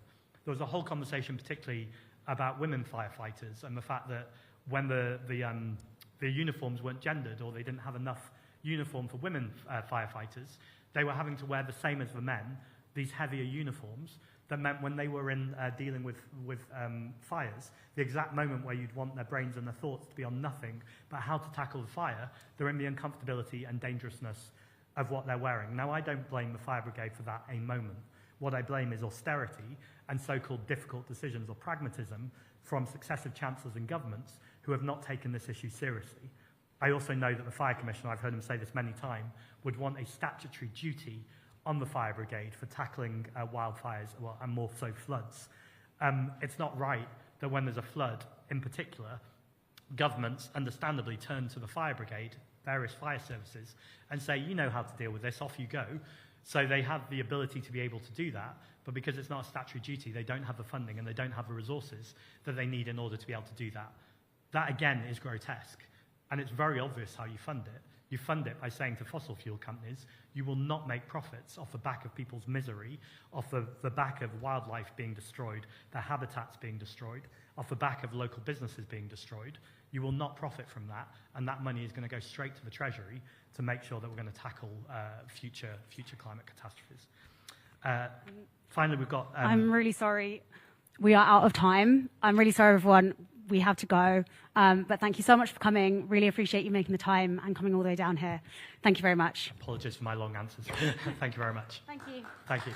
There was a whole conversation particularly about women firefighters and the fact that when the uniforms weren't gendered, or they didn't have enough uniform for women firefighters, they were having to wear the same as the men, these heavier uniforms, that meant when they were in dealing with fires, the exact moment where you'd want their brains and their thoughts to be on nothing but how to tackle the fire, they're in the uncomfortability and dangerousness of what they're wearing. Now, I don't blame the fire brigade for that a moment. What I blame is austerity and so-called difficult decisions or pragmatism from successive chancellors and governments who have not taken this issue seriously. I also know that the Fire Commissioner, I've heard him say this many times, would want a statutory duty on the fire brigade for tackling wildfires, and more so floods. It's not right that when there's a flood, in particular, governments understandably turn to the fire brigade, various fire services, and say, you know how to deal with this, off you go. So they have the ability to be able to do that, but because it's not a statutory duty, they don't have the funding and they don't have the resources that they need in order to be able to do that. That, again, is grotesque. And it's very obvious how you fund it. You fund it by saying to fossil fuel companies, you will not make profits off the back of people's misery, off the back of wildlife being destroyed, their habitats being destroyed, off the back of local businesses being destroyed. You will not profit from that, and that money is going to go straight to the Treasury to make sure that we're going to tackle future climate catastrophes. Finally, we've got... I'm really sorry. We are out of time. I'm really sorry, everyone. We have to go. But thank you so much for coming. Really appreciate you making the time and coming all the way down here. Thank you very much. Apologies for my long answers. Thank you very much. Thank you. Thank you.